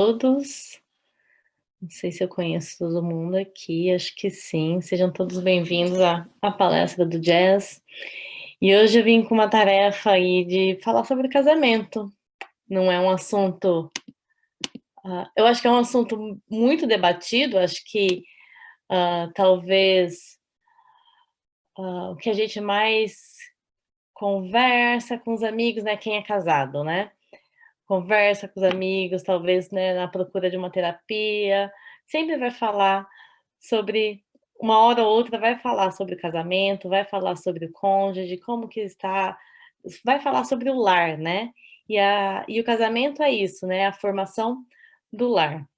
Todos, não sei se eu conheço todo mundo aqui, acho que sim. Sejam todos bem-vindos à palestra do Jazz. E hoje eu vim com uma tarefa aí de falar sobre casamento. Não é um assunto, eu acho que é um assunto muito debatido, acho que talvez o que a gente mais conversa com os amigos, né, quem é casado, né? Conversa com os amigos, talvez, né, na procura de uma terapia, sempre vai falar sobre uma hora ou outra vai falar sobre o casamento, vai falar sobre o cônjuge, como que está, vai falar sobre o lar, né. E o casamento é isso, né, a formação do lar.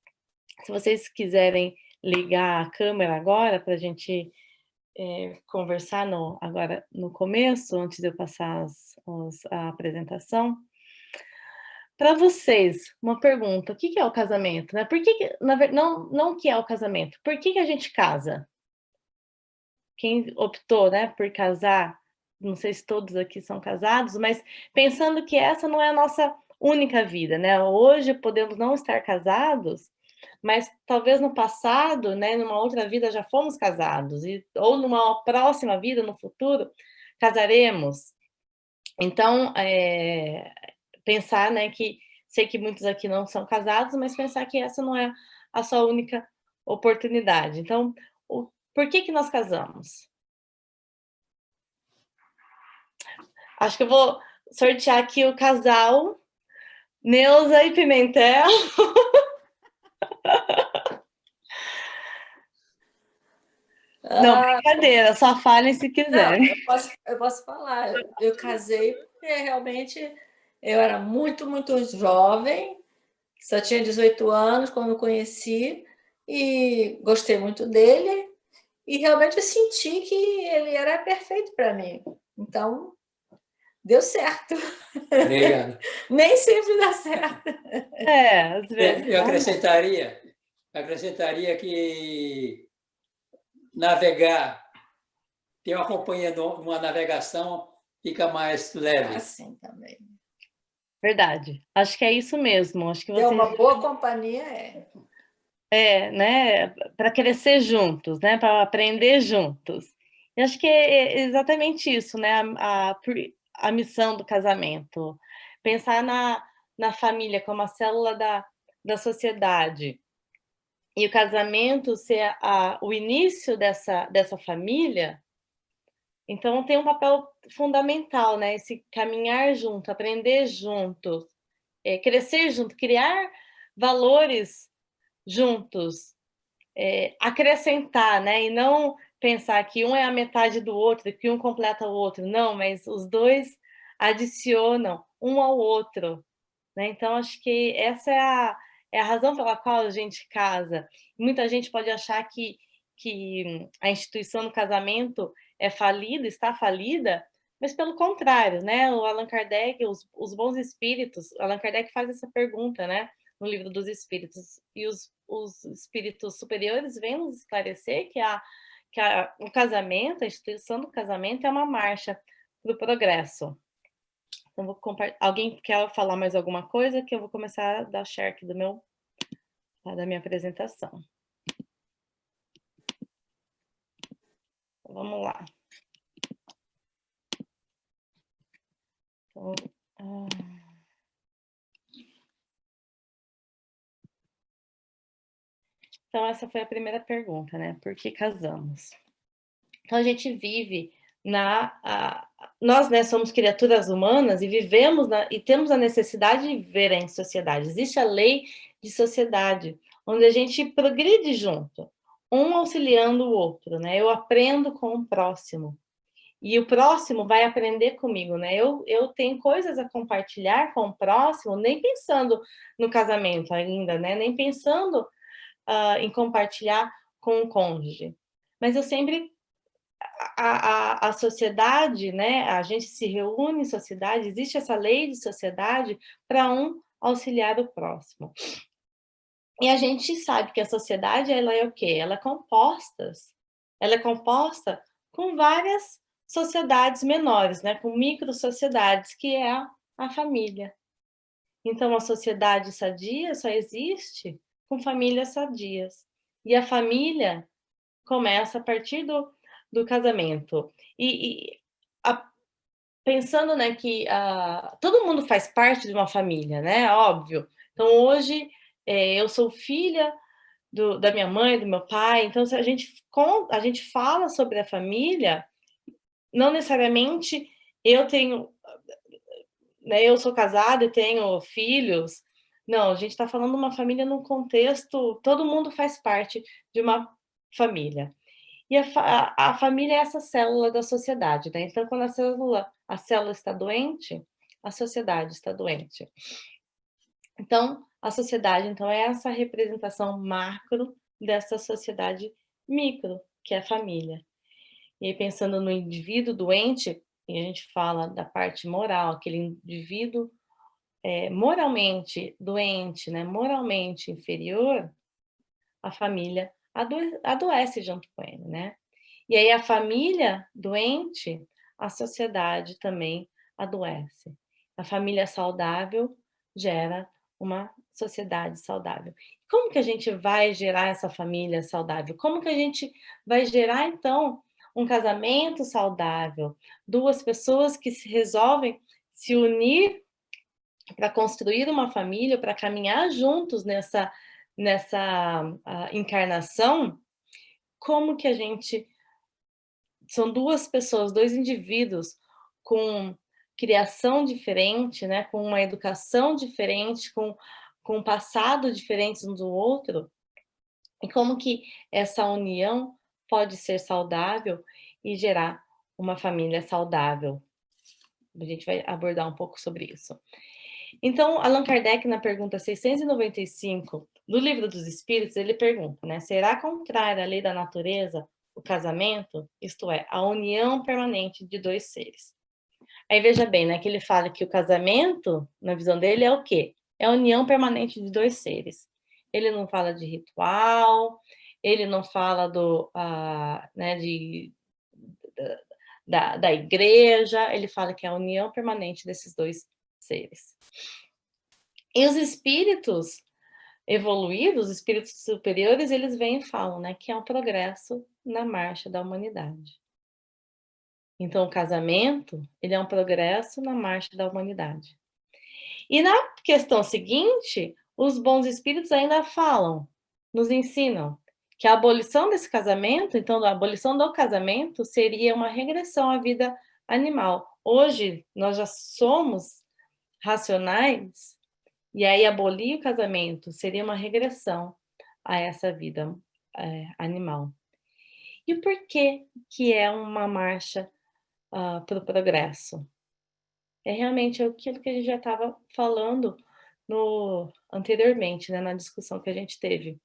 Se vocês quiserem ligar a câmera agora para a gente, conversar agora no começo, antes de eu passar a apresentação. Para vocês, uma pergunta: o que que é o casamento, né? Por que na ver não o que é o casamento, por que que a gente casa? Quem optou, né, por casar, não sei se todos aqui são casados, mas pensando que essa não é a nossa única vida, né, hoje podemos não estar casados, mas talvez no passado, né, numa outra vida já fomos casados ou numa próxima vida, no futuro, casaremos. Então, pensar, né, que sei que muitos aqui não são casados, mas pensar que essa não é a sua única oportunidade. Então, por que que nós casamos? Acho que eu vou sortear aqui o casal Neuza e Pimentel. Não, brincadeira, só falem se Não, quiserem. eu posso falar. Eu casei porque realmente eu era muito, muito jovem, só tinha 18 anos quando eu conheci, e gostei muito dele, e realmente eu senti que ele era perfeito para mim. Então, deu certo. Obrigado. Nem sempre dá certo. Às vezes. Eu acrescentaria que navegar, ter uma companhia numa navegação fica mais leve. Assim também. Verdade. Acho que é isso mesmo. Acho que Ter vocês. uma boa companhia é. Né, para crescer juntos, né, para aprender juntos. E acho que é exatamente isso, né, a missão do casamento. Pensar na família como a célula da sociedade. E o casamento ser o início dessa família, então tem um papel fundamental, né, esse caminhar junto, aprender juntos, crescer junto, criar valores juntos, acrescentar, né, e não pensar que um é a metade do outro, que um completa o outro, não, mas os dois adicionam um ao outro, né, então acho que essa é a razão pela qual a gente casa. Muita gente pode achar que a instituição do casamento é falida, está falida, mas pelo contrário, né, o Allan Kardec, os bons espíritos, Allan Kardec faz essa pergunta, né, no Livro dos Espíritos, e os espíritos superiores vêm nos esclarecer o casamento, a instituição do casamento é uma marcha para o progresso. Então, alguém quer falar mais alguma coisa? Que eu vou começar a dar share aqui da minha apresentação. Então, vamos lá. Então, essa foi a primeira pergunta, né? Por que casamos? Então, a gente vive nós, né, somos criaturas humanas e vivemos e temos a necessidade de viver em sociedade. Existe a lei de sociedade, onde a gente progride junto, um auxiliando o outro, né? Eu aprendo com o próximo e o próximo vai aprender comigo, né? Eu tenho coisas a compartilhar com o próximo, nem pensando no casamento ainda, né? Nem pensando em compartilhar com o cônjuge. Mas eu sempre a sociedade, né, a gente se reúne em sociedade, existe essa lei de sociedade para um auxiliar o próximo. E a gente sabe que a sociedade, ela é o quê? Ela é composta com várias sociedades menores, né, com micro-sociedades, que é a família. Então, a sociedade sadia só existe com famílias sadias. E a família começa a partir do casamento. E a pensando, né, que, todo mundo faz parte de uma família, né, óbvio. Então hoje, eu sou filha da minha mãe, do meu pai, então se a gente fala sobre a família, não necessariamente eu tenho, né, eu sou casada e tenho filhos. Não, a gente está falando de uma família num contexto, todo mundo faz parte de uma família. E a família é essa célula da sociedade, né, então quando a célula está doente, a sociedade está doente. Então, a sociedade, então, é essa representação macro dessa sociedade micro, que é a família. E aí pensando no indivíduo doente, e a gente fala da parte moral, aquele indivíduo, moralmente doente, né, moralmente inferior, a família adoece junto com ele, né. E aí a família doente, a sociedade também adoece. A família saudável gera uma sociedade saudável. Como que a gente vai gerar essa família saudável? Como que a gente vai gerar, então, um casamento saudável? 2 pessoas que se resolvem se unir para construir uma família, para caminhar juntos nessa encarnação. Como que a gente são 2 pessoas, 2 indivíduos com criação diferente, né, com uma educação diferente, com um passado diferentes um do outro, e como que essa união pode ser saudável e gerar uma família saudável. A gente vai abordar um pouco sobre isso. Então, Allan Kardec, na pergunta 695 do Livro dos Espíritos, ele pergunta, né, será contrária à lei da natureza o casamento? Isto é, a união permanente de 2 seres. Aí veja bem, né, que ele fala que o casamento, na visão dele, é o quê? É a união permanente de 2 seres. Ele não fala de ritual, ele não fala né, da igreja, ele fala que é a união permanente desses 2 seres. E os espíritos evoluídos, os espíritos superiores, eles vêm e falam, né, que é um progresso na marcha da humanidade. Então, o casamento, ele é um progresso na marcha da humanidade. E na questão seguinte, os bons espíritos ainda falam, nos ensinam, que a abolição desse casamento, então, a abolição do casamento, seria uma regressão à vida animal. Hoje, nós já somos racionais. E aí abolir o casamento seria uma regressão a essa vida, animal. E por que é uma marcha, para o progresso? É realmente aquilo que a gente já estava falando anteriormente, né, na discussão que a gente teve.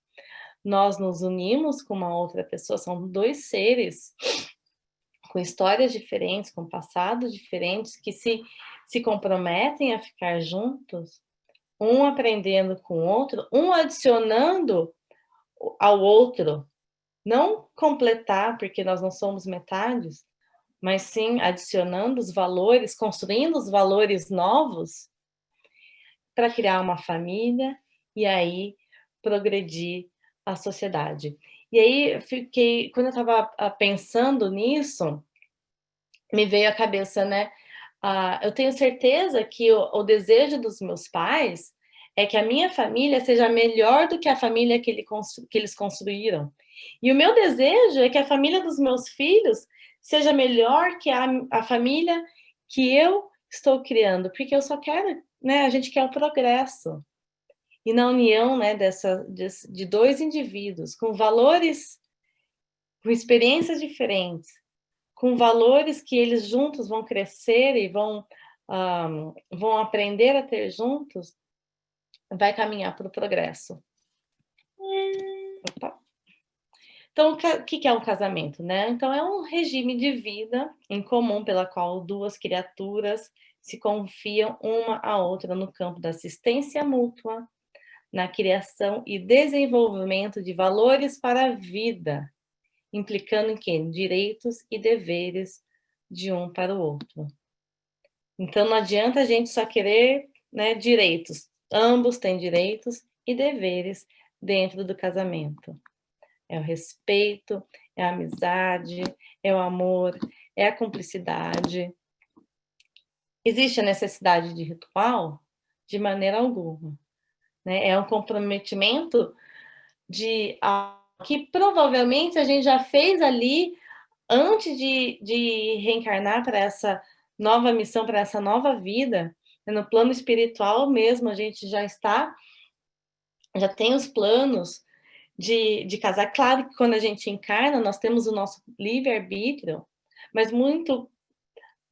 Nós nos unimos com uma outra pessoa, são 2 seres com histórias diferentes, com passados diferentes, que se comprometem a ficar juntos, um aprendendo com o outro, um adicionando ao outro, não completar, porque nós não somos metades, mas sim adicionando os valores, construindo os valores novos para criar uma família e aí progredir a sociedade. E aí quando eu estava pensando nisso, me veio à cabeça, né, eu tenho certeza que o desejo dos meus pais é que a minha família seja melhor do que a família que eles construíram. E o meu desejo é que a família dos meus filhos seja melhor que a família que eu estou criando, porque eu só quero, né, a gente quer o progresso. E na união, né, de 2 indivíduos com valores, com experiências diferentes, com valores que eles juntos vão crescer e vão aprender a ter juntos, vai caminhar para o progresso. Opa. Então, o que é um casamento, né? Então, é um regime de vida em comum pela qual 2 criaturas se confiam uma à outra no campo da assistência mútua, na criação e desenvolvimento de valores para a vida, implicando em quê? Direitos e deveres de um para o outro. Então, não adianta a gente só querer, né, direitos. Ambos têm direitos e deveres dentro do casamento. É o respeito, é a amizade, é o amor, é a cumplicidade. Existe a necessidade de ritual? De maneira alguma, né? É um comprometimento de algo que provavelmente a gente já fez ali antes de reencarnar para essa nova missão, para essa nova vida. No plano espiritual mesmo, a gente já tem os planos de casar. Claro que quando a gente encarna, nós temos o nosso livre-arbítrio, mas muito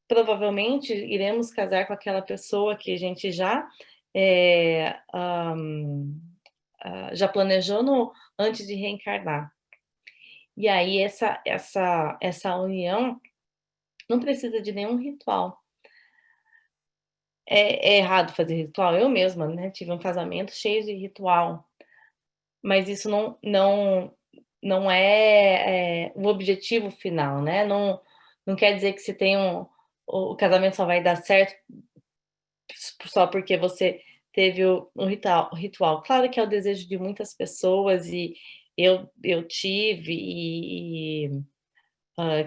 provavelmente iremos casar com aquela pessoa que a gente já planejou antes de reencarnar. E aí essa união não precisa de nenhum ritual. É errado fazer ritual? Eu mesma, né, tive um casamento cheio de ritual, mas isso não é o objetivo final, né? Não quer dizer que se tem o casamento só vai dar certo só porque você teve um ritual. Claro que é o desejo de muitas pessoas e eu tive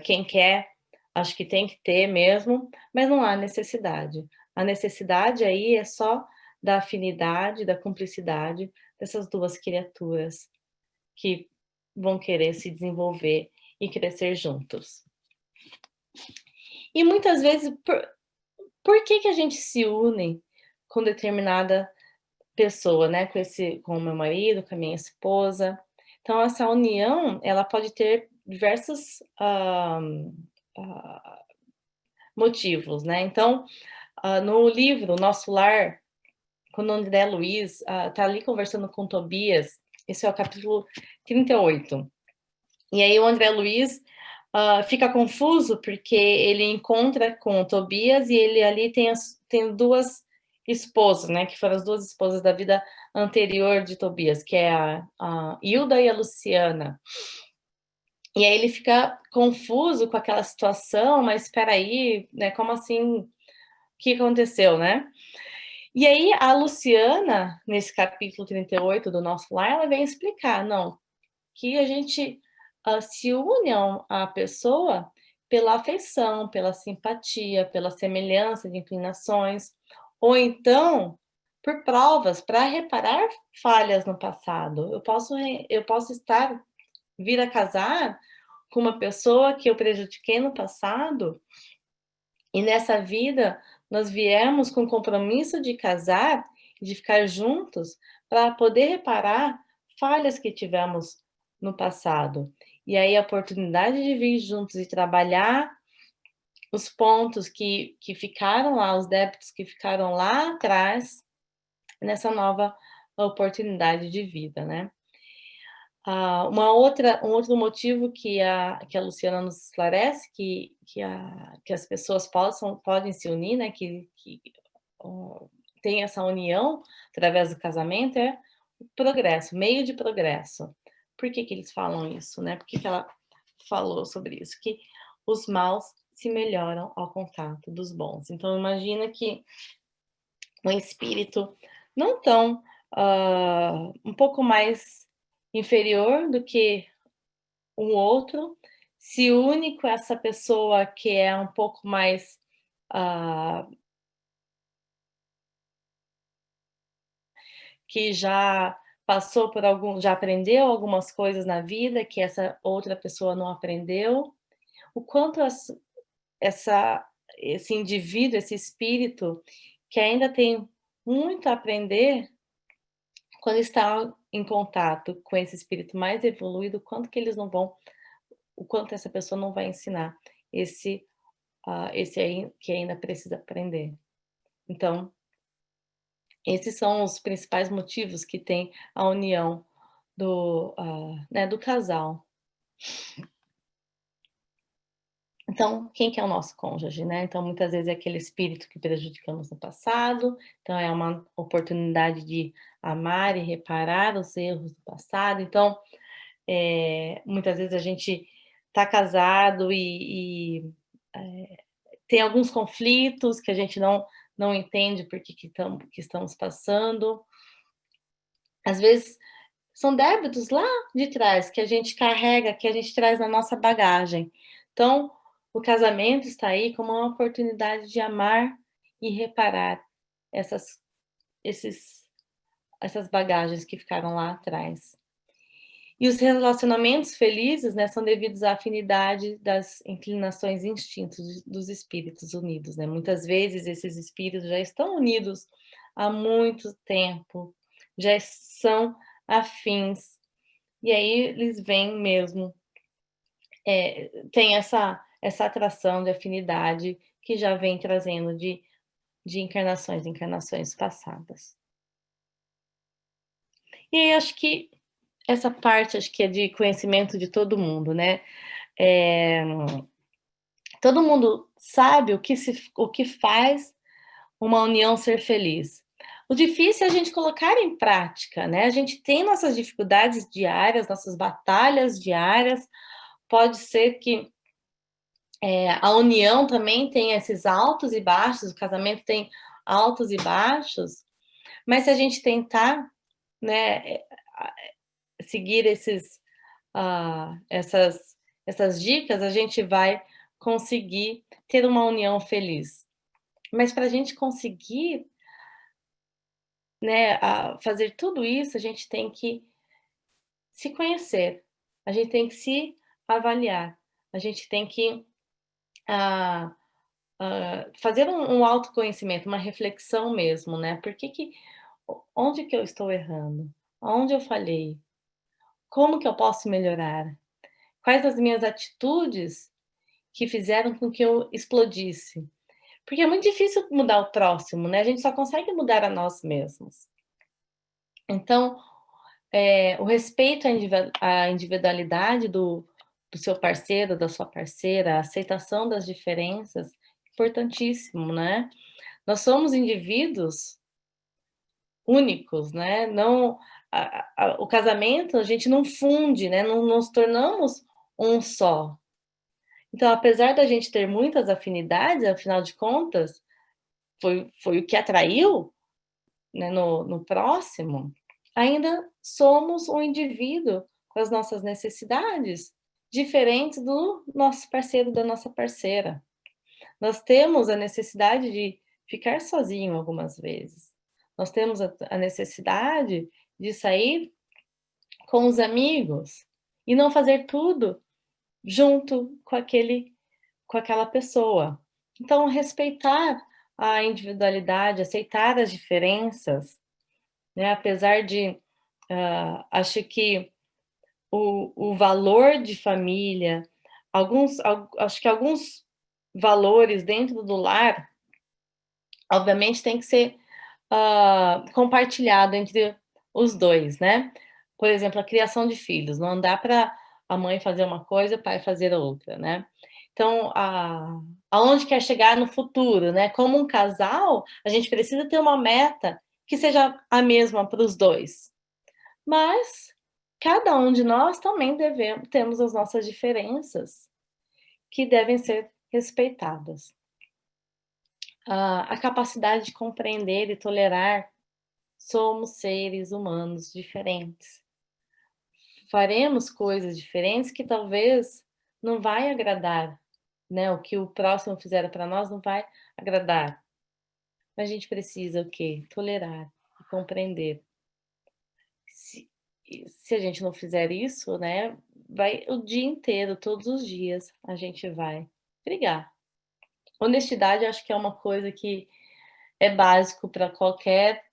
quem quer, acho que tem que ter mesmo, mas não há necessidade. A necessidade aí é só da afinidade, da cumplicidade dessas duas criaturas que vão querer se desenvolver e crescer juntos. E muitas vezes, por que a gente se une com determinada pessoa, né? Com o meu marido, com a minha esposa. Então, essa união, ela pode ter diversos motivos, né? Então, no livro Nosso Lar, quando o André Luiz está ali conversando com Tobias, esse é o capítulo 38. E aí o André Luiz fica confuso porque ele encontra com o Tobias e ele ali tem duas esposas, né? Que foram as duas esposas da vida anterior de Tobias, que é a Hilda e a Luciana. E aí ele fica confuso com aquela situação, mas espera aí, né? Como assim? O que aconteceu, né? E aí a Luciana, nesse capítulo 38 do Nosso Lar, ela vem explicar, não, que a gente se une à pessoa pela afeição, pela simpatia, pela semelhança de inclinações, ou então por provas para reparar falhas no passado. Eu posso vir a casar com uma pessoa que eu prejudiquei no passado, e nessa vida nós viemos com o compromisso de casar, de ficar juntos, para poder reparar falhas que tivemos no passado. E aí a oportunidade de vir juntos e trabalhar os pontos que ficaram lá, os débitos que ficaram lá atrás, nessa nova oportunidade de vida, né? Um outro motivo que a Luciana nos esclarece, que as pessoas podem se unir, né? Que tem essa união através do casamento, é o progresso, meio de progresso. Por que eles falam isso, né? Por que ela falou sobre isso? Que os maus se melhoram ao contato dos bons. Então, imagina que um espírito não tão um pouco mais inferior do que um outro se une com essa pessoa que é um pouco mais que já passou por já aprendeu algumas coisas na vida que essa outra pessoa não aprendeu. O quanto esse indivíduo, esse espírito, que ainda tem muito a aprender, quando está em contato com esse espírito mais evoluído, o quanto essa pessoa não vai ensinar esse aí que ainda precisa aprender. Então, esses são os principais motivos que tem a união do casal. Então, quem que é o nosso cônjuge, né? Então, muitas vezes é aquele espírito que prejudicamos no passado, então é uma oportunidade de amar e reparar os erros do passado. Então, muitas vezes a gente está casado e tem alguns conflitos que a gente não entende por que estamos passando. Às vezes, são débitos lá de trás que a gente carrega, que a gente traz na nossa bagagem. Então, o casamento está aí como uma oportunidade de amar e reparar essas esses essas bagagens que ficaram lá atrás. E os relacionamentos felizes, né, são devidos à afinidade das inclinações e instintos dos espíritos unidos, né. Muitas vezes esses espíritos já estão unidos há muito tempo, já são afins, e aí eles vêm mesmo, tem essa atração de afinidade que já vem trazendo de encarnações passadas. E aí acho que essa parte acho que é de conhecimento de todo mundo, né. Eh, Todo mundo sabe o que faz uma união ser feliz. O difícil é a gente colocar em prática, né. A gente tem nossas dificuldades diárias, nossas batalhas diárias. Pode ser que, a união também tenha esses altos e baixos, o casamento tem altos e baixos, mas se a gente tentar, né, seguir essas dicas, a gente vai conseguir ter uma união feliz. Mas para a gente conseguir, né, fazer tudo isso, a gente tem que se conhecer, a gente tem que se avaliar, a gente tem que ah, fazer um autoconhecimento, uma reflexão mesmo, né? Onde que eu estou errando? Onde eu falhei? Como que eu posso melhorar? Quais as minhas atitudes que fizeram com que eu explodisse? Porque é muito difícil mudar o próximo, né? A gente só consegue mudar a nós mesmos. Então, o respeito à individualidade do seu parceiro, da sua parceira, a aceitação das diferenças, importantíssimo, né? Nós somos indivíduos únicos, né? Não, o casamento a gente não funde, né? Não nos tornamos um só. Então, apesar da gente ter muitas afinidades, afinal de contas, foi o que atraiu, né, no próximo, ainda somos um indivíduo com as nossas necessidades diferentes do nosso parceiro, da nossa parceira. Nós temos a necessidade de ficar sozinho algumas vezes. Nós temos a necessidade de sair com os amigos e não fazer tudo junto com aquela pessoa. Então, respeitar a individualidade, aceitar as diferenças, né? Apesar de, acho que o valor de família, acho que alguns valores dentro do lar, obviamente, tem que ser compartilhado entre os dois, né? Por exemplo, a criação de filhos, não dá para a mãe fazer uma coisa, o pai fazer outra, né? Então, aonde quer chegar no futuro, né? Como um casal, a gente precisa ter uma meta que seja a mesma para os dois. Mas cada um de nós também temos as nossas diferenças que devem ser respeitadas. A capacidade de compreender e tolerar, somos seres humanos diferentes. Faremos coisas diferentes que talvez não vai agradar, né? O que o próximo fizer para nós não vai agradar. Mas a gente precisa o quê? Tolerar e compreender. Se a gente não fizer isso, né, vai o dia inteiro, todos os dias, a gente vai brigar. Honestidade, acho que é uma coisa que é básico para qualquer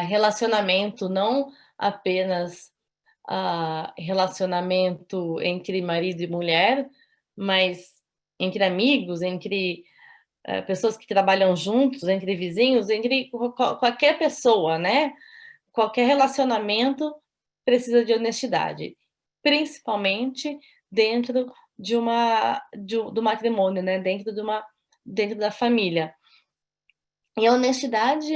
relacionamento, não apenas relacionamento entre marido e mulher, mas entre amigos, entre pessoas que trabalham juntos, entre vizinhos, entre qualquer pessoa, né? Qualquer relacionamento precisa de honestidade, principalmente dentro do matrimônio, né? Dentro da família. E a honestidade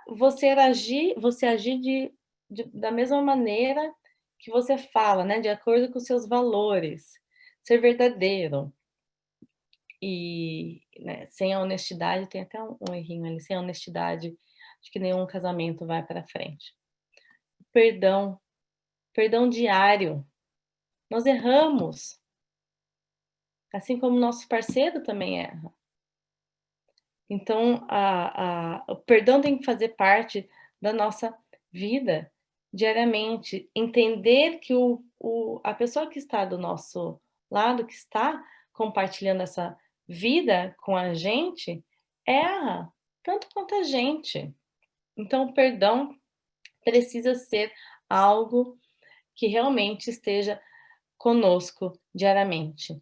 você agir da mesma maneira que você fala, né? De acordo com os seus valores, ser verdadeiro. E né, sem a honestidade, tem até um errinho ali, sem a honestidade, acho que nenhum casamento vai para frente. Perdão, perdão diário. Nós erramos, assim como nosso parceiro também erra. Então, o perdão tem que fazer parte da nossa vida diariamente. Entender que a pessoa que está do nosso lado, que está compartilhando essa vida com a gente, erra tanto quanto a gente. Então, o perdão precisa ser algo que realmente esteja conosco diariamente.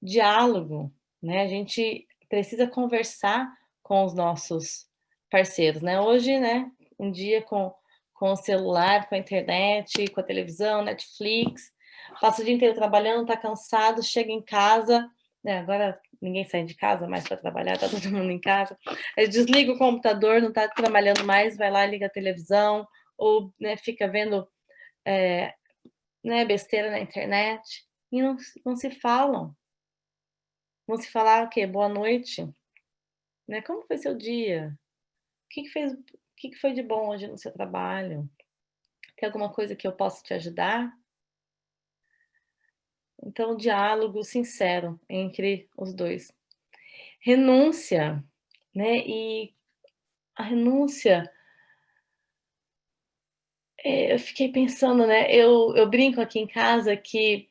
Diálogo, né? A gente precisa conversar com os nossos parceiros, né? Hoje, né, um dia com o celular, com a internet, com a televisão, Netflix, passa o dia inteiro trabalhando, tá cansado, chega em casa, né? Agora ninguém sai de casa mais para trabalhar, tá todo mundo em casa. Aí desliga o computador, não tá trabalhando mais, vai lá, liga a televisão, ou, né, fica vendo, né, besteira na internet, e não se falam. Vão se falar o quê? Boa noite, né? Como foi seu dia? O que que foi de bom hoje no seu trabalho? Tem alguma coisa que eu possa te ajudar? Então, diálogo sincero entre os dois. Renúncia, né? E a renúncia, eu fiquei pensando, né? Eu brinco aqui em casa que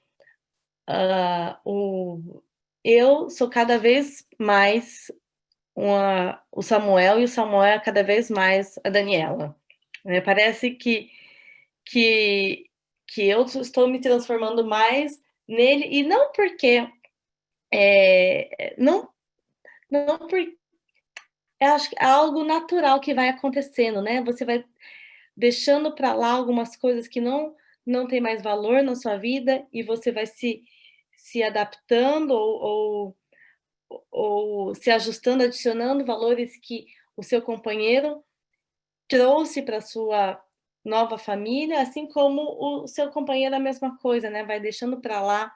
eu sou cada vez mais o Samuel e o Samuel é cada vez mais a Daniela. Né? Parece que, que eu estou me transformando mais nele, e não porque. Não, não porque. Eu acho que é algo natural que vai acontecendo, né? Você vai deixando para lá algumas coisas que não tem mais valor na sua vida e você vai se adaptando ou se ajustando, adicionando valores que o seu companheiro trouxe para sua nova família, assim como o seu companheiro a mesma coisa, né? Vai deixando para lá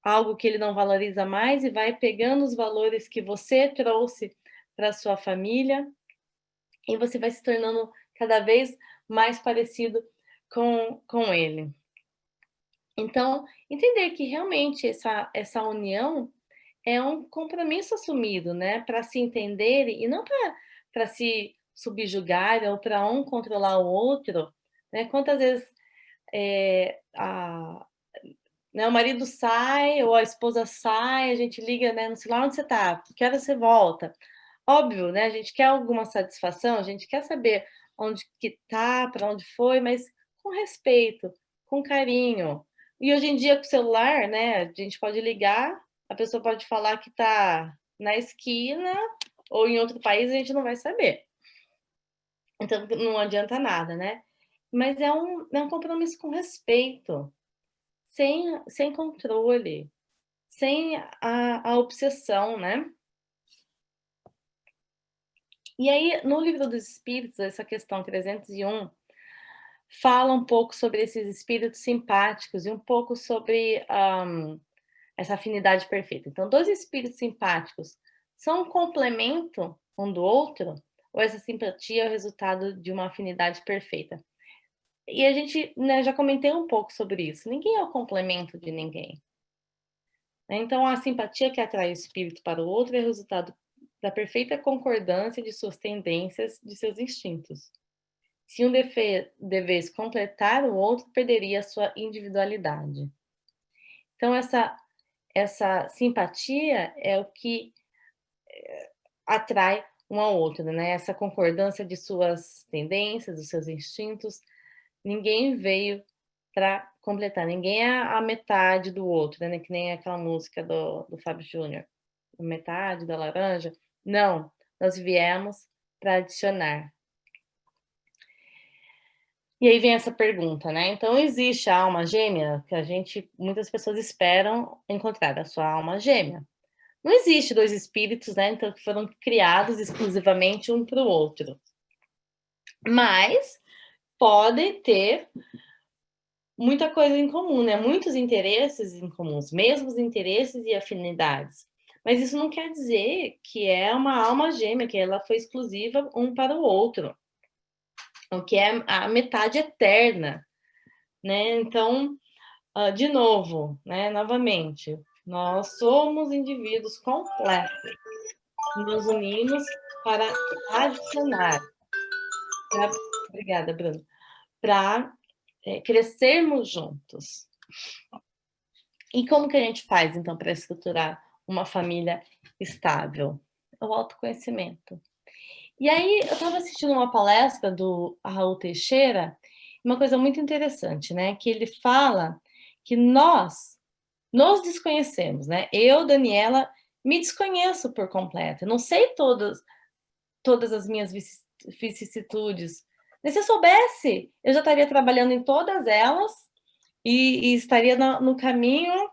algo que ele não valoriza mais e vai pegando os valores que você trouxe para sua família e você vai se tornando cada vez mais parecido com ele. Então, entender que realmente essa união é um compromisso assumido, né, para se entenderem e não para se subjugar ou para um controlar o outro, né? Quantas vezes né, o marido sai ou a esposa sai, a gente liga, né, no celular, onde você está? Que hora você volta? Óbvio, né? A gente quer alguma satisfação, a gente quer saber onde que tá, para onde foi, mas com respeito, com carinho. E hoje em dia com o celular, né, a gente pode ligar, a pessoa pode falar que tá na esquina ou em outro país, a gente não vai saber. Então não adianta nada, né? Mas é um compromisso com respeito, sem controle, sem a obsessão, né? E aí, no Livro dos Espíritos, essa questão 301 fala um pouco sobre esses espíritos simpáticos e um pouco sobre essa afinidade perfeita. Então, dois espíritos simpáticos são um complemento um do outro, ou essa simpatia é o resultado de uma afinidade perfeita? E a gente, né, já comentei um pouco sobre isso. Ninguém é o complemento de ninguém. Então, a simpatia que atrai o espírito para o outro é o resultado da perfeita concordância de suas tendências, de seus instintos. Se um devesse completar o outro, perderia a sua individualidade. Então, essa simpatia é o que atrai um ao outro, né? Essa concordância de suas tendências, dos seus instintos. Ninguém veio para completar, ninguém é a metade do outro, né? Que nem aquela música do Fábio Júnior, metade da laranja. Não, nós viemos para adicionar. E aí vem essa pergunta, né? Então, existe a alma gêmea que muitas pessoas esperam encontrar a sua alma gêmea. Não existe dois espíritos, né? Então, que foram criados exclusivamente um para o outro. Mas podem ter muita coisa em comum, né? Muitos interesses em comum, mesmos interesses e afinidades. Mas isso não quer dizer que é uma alma gêmea, que ela foi exclusiva um para o outro, o que é a metade eterna, né? Então, de novo, né? Novamente, nós somos indivíduos completos, nos unimos para adicionar, obrigada, Bruno, para crescermos juntos. E como que a gente faz, então, para estruturar uma família estável? O autoconhecimento. E aí, eu estava assistindo uma palestra do Raul Teixeira, uma coisa muito interessante, né? Que ele fala que nós nos desconhecemos, né? Eu, Daniela, me desconheço por completo. Eu não sei todas as minhas vicissitudes. Mas se eu soubesse, eu já estaria trabalhando em todas elas e estaria no caminho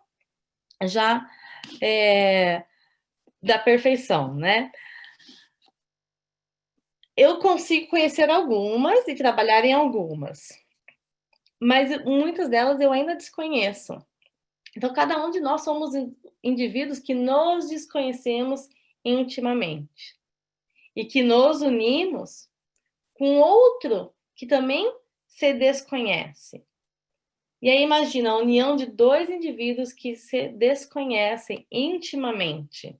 já da perfeição, né? Eu consigo conhecer algumas e trabalhar em algumas, mas muitas delas eu ainda desconheço. Então, cada um de nós somos indivíduos que nos desconhecemos intimamente e que nos unimos com outro que também se desconhece. E aí imagina a união de dois indivíduos que se desconhecem intimamente.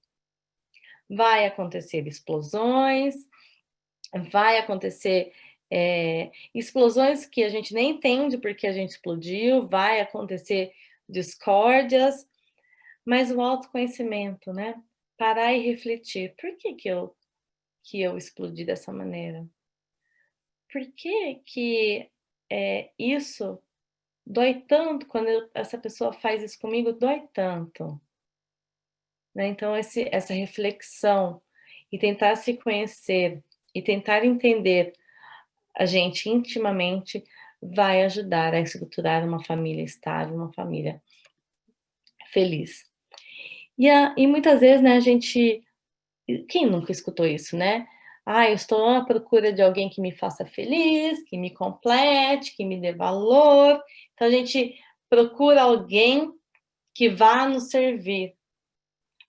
Vai acontecer explosões, vai acontecer explosões que a gente nem entende porque a gente explodiu, vai acontecer discórdias, mas o autoconhecimento, né? Parar e refletir. Por que eu explodi dessa maneira? Por que isso dói tanto quando essa pessoa faz isso comigo? Dói tanto. Né? Então, essa reflexão e tentar se conhecer e tentar entender a gente intimamente vai ajudar a estruturar uma família estável, uma família feliz. E muitas vezes, né, a gente... Quem nunca escutou isso, né? Eu estou à procura de alguém que me faça feliz, que me complete, que me dê valor. Então, a gente procura alguém que vá nos servir,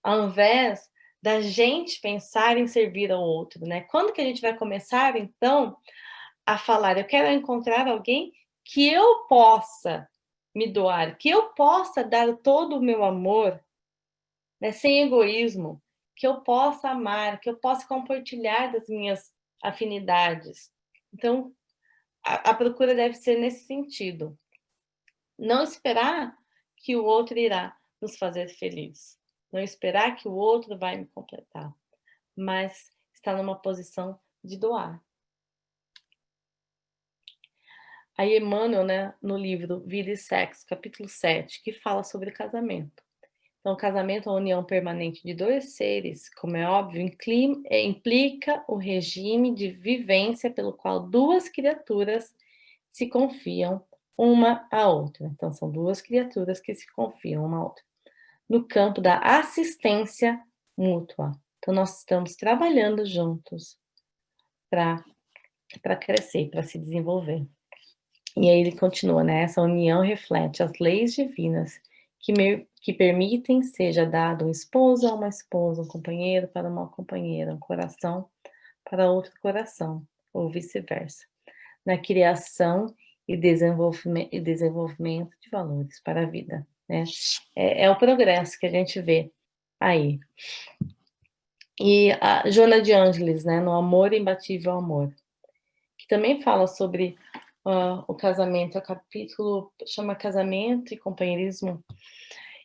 ao invés da gente pensar em servir ao outro, né? Quando que a gente vai começar, então, a falar, eu quero encontrar alguém que eu possa me doar, que eu possa dar todo o meu amor, né, sem egoísmo, que eu possa amar, que eu possa compartilhar das minhas afinidades. Então, a procura deve ser nesse sentido. Não esperar que o outro irá nos fazer feliz. Não esperar que o outro vai me completar, mas estar numa posição de doar. Aí Emmanuel, né, no livro Vida e Sexo, capítulo 7, que fala sobre casamento. Então, o casamento é a união permanente de dois seres, como é óbvio, implica o regime de vivência pelo qual duas criaturas se confiam uma à outra. Então, são duas criaturas que se confiam uma à outra. No campo da assistência mútua. Então, nós estamos trabalhando juntos para crescer, para se desenvolver. E aí ele continua, né? Essa união reflete as leis divinas que permitem seja dado um esposo a uma esposa, um companheiro para uma companheira, um coração para outro coração, ou vice-versa, na criação e desenvolvimento de valores para a vida, né? É o progresso que a gente vê aí. E a Joana de Ângeles, né? No Amor Imbatível Amor, que também fala sobre o casamento, o capítulo chama Casamento e Companheirismo.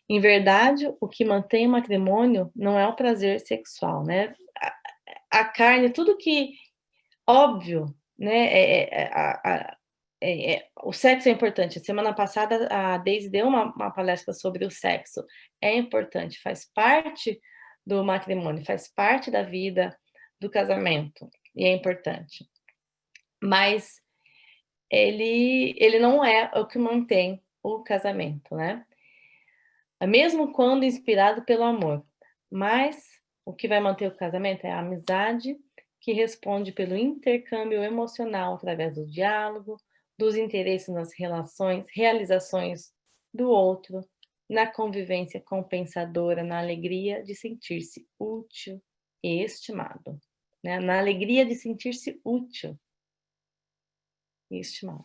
Em verdade, o que mantém o matrimônio não é o prazer sexual, né? A carne, tudo que... Óbvio, né? O sexo é importante. Semana passada, a Deise deu uma palestra sobre o sexo. É importante, faz parte do matrimônio, faz parte da vida do casamento. E é importante. Mas ele não é o que mantém o casamento, né? Mesmo quando inspirado pelo amor. Mas o que vai manter o casamento é a amizade, que responde pelo intercâmbio emocional através do diálogo, dos interesses nas realizações do outro, na convivência compensadora, na alegria de sentir-se útil e estimado, né? Na alegria de sentir-se útil e estimado.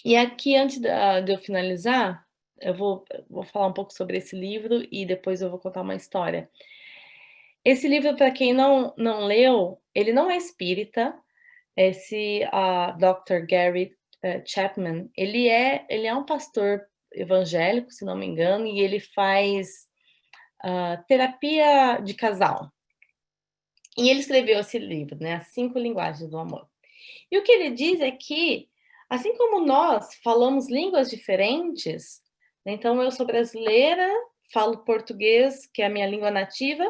E aqui, antes de eu finalizar, eu vou falar um pouco sobre esse livro e depois eu vou contar uma história. Esse livro, para quem não leu, ele não é espírita. Esse Dr. Gary Chapman, ele é um pastor evangélico, se não me engano, e ele faz terapia de casal. E ele escreveu esse livro, né, As 5 Linguagens do Amor. E o que ele diz é que, assim como nós falamos línguas diferentes, né, então eu sou brasileira, falo português, que é a minha língua nativa,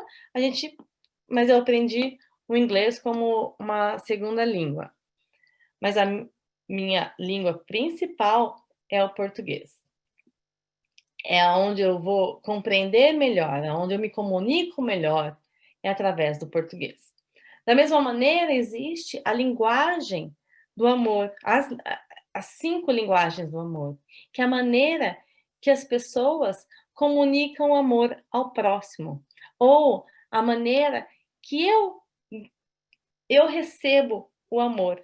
mas eu aprendi o inglês como uma segunda língua. Mas a minha língua principal é o português. É onde eu vou compreender melhor, é onde eu me comunico melhor, é através do português. Da mesma maneira, existe a linguagem do amor, as 5 linguagens do amor, que é a maneira que as pessoas comunicam o amor ao próximo, ou a maneira que eu recebo o amor.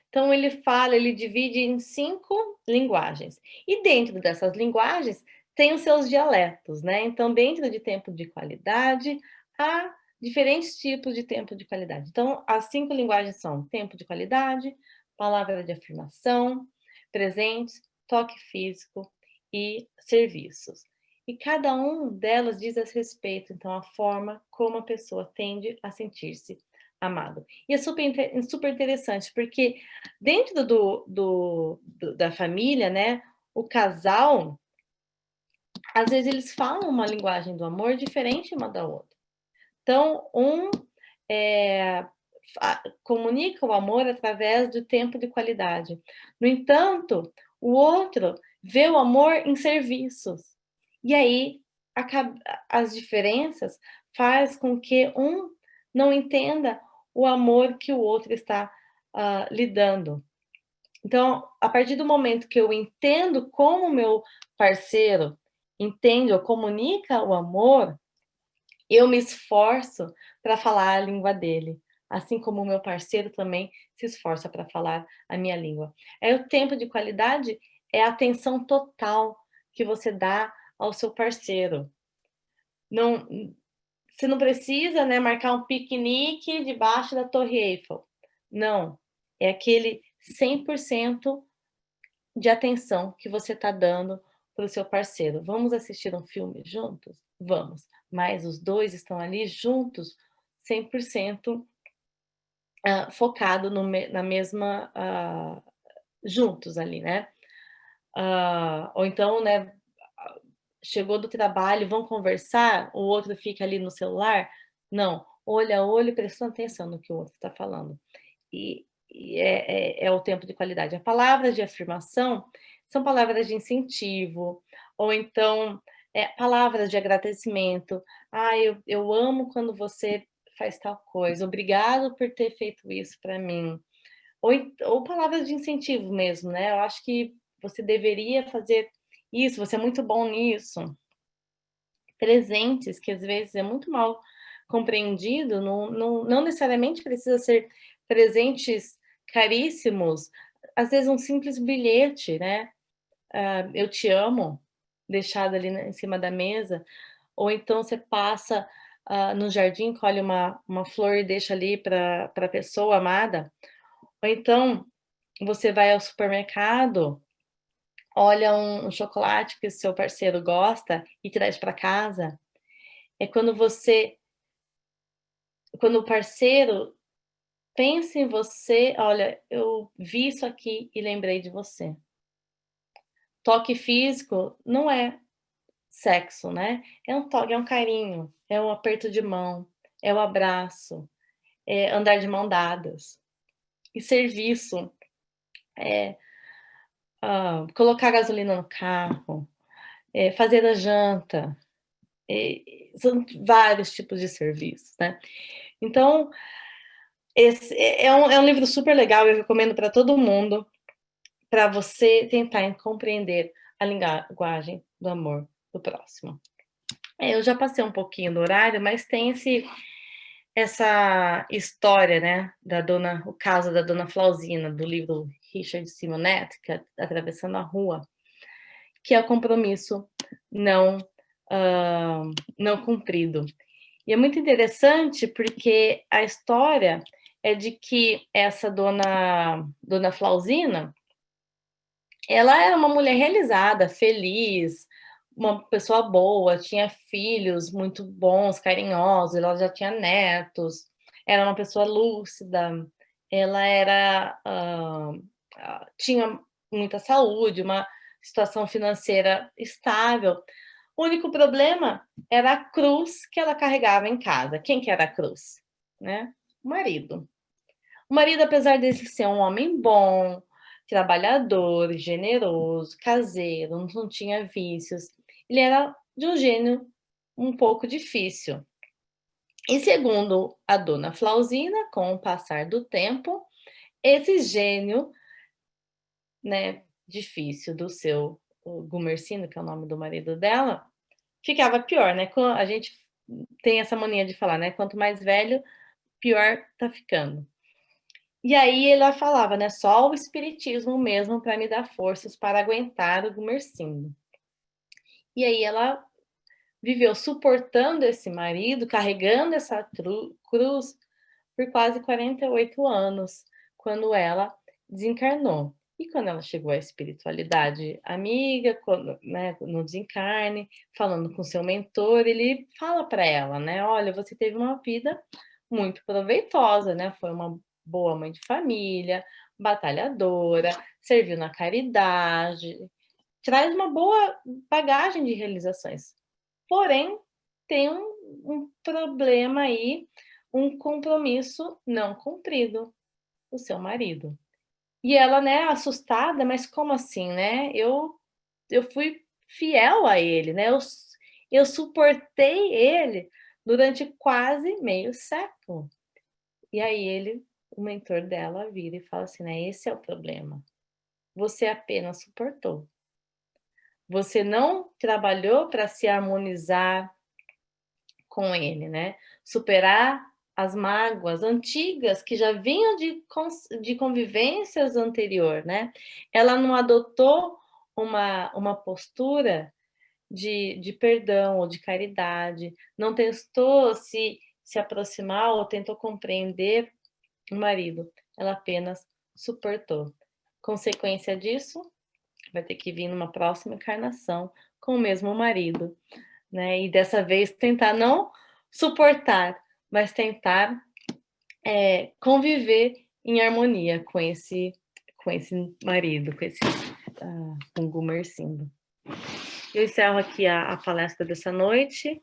Então ele divide em 5 linguagens. E dentro dessas linguagens tem os seus dialetos, né? Então, dentro de tempo de qualidade, há diferentes tipos de tempo de qualidade. Então, as 5 linguagens são tempo de qualidade, palavra de afirmação, presentes, toque físico e serviços. E cada um delas diz a respeito, então, a forma como a pessoa tende a sentir-se amado. E é super interessante, porque dentro da família, né, o casal, às vezes eles falam uma linguagem do amor diferente uma da outra. Então, comunica o amor através do tempo de qualidade. No entanto, o outro vê o amor em serviços. E aí, as diferenças faz com que um não entenda o amor que o outro está lhe dando. Então, a partir do momento que eu entendo como o meu parceiro entende ou comunica o amor, eu me esforço para falar a língua dele, assim como o meu parceiro também se esforça para falar a minha língua. O tempo de qualidade é a atenção total que você dá ao seu parceiro. Você não precisa, né, marcar um piquenique debaixo da Torre Eiffel. Não, é aquele 100% de atenção que você está dando para o seu parceiro. Vamos assistir um filme juntos? Vamos. Mas os dois estão ali juntos, 100% focado na mesma... juntos ali, né? Ou então, né, chegou do trabalho, vão conversar, o outro fica ali no celular? Não, olho a olho, prestando atenção no que o outro está falando. E é o tempo de qualidade. As palavras de afirmação são palavras de incentivo, ou então palavras de agradecimento. Eu amo quando você faz tal coisa, obrigado por ter feito isso para mim. Ou palavras de incentivo mesmo, né? Eu acho que você deveria fazer isso, você é muito bom nisso. Presentes, que às vezes é muito mal compreendido, não necessariamente precisa ser presentes caríssimos, às vezes um simples bilhete, né? Eu te amo, deixado ali em cima da mesa, ou então você passa no jardim, colhe uma flor e deixa ali para a pessoa amada, ou então você vai ao supermercado, olha um chocolate que o seu parceiro gosta e traz para casa. É quando o parceiro pensa em você, olha, eu vi isso aqui e lembrei de você. Toque físico não é sexo, né? É um toque, é um carinho, é um aperto de mão, é um abraço, é andar de mão dadas. E serviço é colocar gasolina no carro, fazer a janta, são vários tipos de serviços, né? Então, esse é um livro super legal, eu recomendo para todo mundo, para você tentar compreender a linguagem do amor do próximo. Eu já passei um pouquinho do horário, mas tem essa história, né, o caso da Dona Flausina, do livro Richard Simonetti, que é Atravessando a Rua, que é o compromisso não, não cumprido. E é muito interessante porque a história é de que essa Dona Flausina, ela era uma mulher realizada, feliz, uma pessoa boa, tinha filhos muito bons, carinhosos, ela já tinha netos, era uma pessoa lúcida, ela tinha muita saúde, uma situação financeira estável. O único problema era a cruz que ela carregava em casa. Quem que era a cruz? Né? O marido. O marido, apesar de ser um homem bom, trabalhador, generoso, caseiro, não tinha vícios, ele era de um gênio um pouco difícil. E segundo a Dona Flausina, com o passar do tempo, esse gênio, né, difícil do seu Gumersindo, que é o nome do marido dela, ficava pior, né? A gente tem essa mania de falar, né? Quanto mais velho, pior tá ficando. E aí ela falava, né? Só o espiritismo mesmo para me dar forças para aguentar o Gumersindo. E aí ela viveu suportando esse marido, carregando essa cruz por quase 48 anos, quando ela desencarnou. E quando ela chegou à espiritualidade amiga, né, no desencarne, falando com seu mentor, ele fala para ela, né? Olha, você teve uma vida muito proveitosa, né? Foi uma boa mãe de família, batalhadora, serviu na caridade, traz uma boa bagagem de realizações. Porém, tem um problema aí, um compromisso não cumprido, o seu marido. E ela, né, assustada, mas como assim, né? Eu fui fiel a ele, né? Eu suportei ele durante quase meio século. E aí o mentor dela vira e fala assim, né? Esse é o problema. Você apenas suportou. Você não trabalhou para se harmonizar com ele, né? Superar as mágoas antigas que já vinham de convivências anterior, né? Ela não adotou uma postura de perdão ou de caridade, não tentou se aproximar ou tentou compreender o marido, ela apenas suportou. Consequência disso, vai ter que vir numa próxima encarnação com o mesmo marido, né? E dessa vez tentar não suportar, mas tentar conviver em harmonia com esse marido, com o Gumersindo. Eu encerro aqui a palestra dessa noite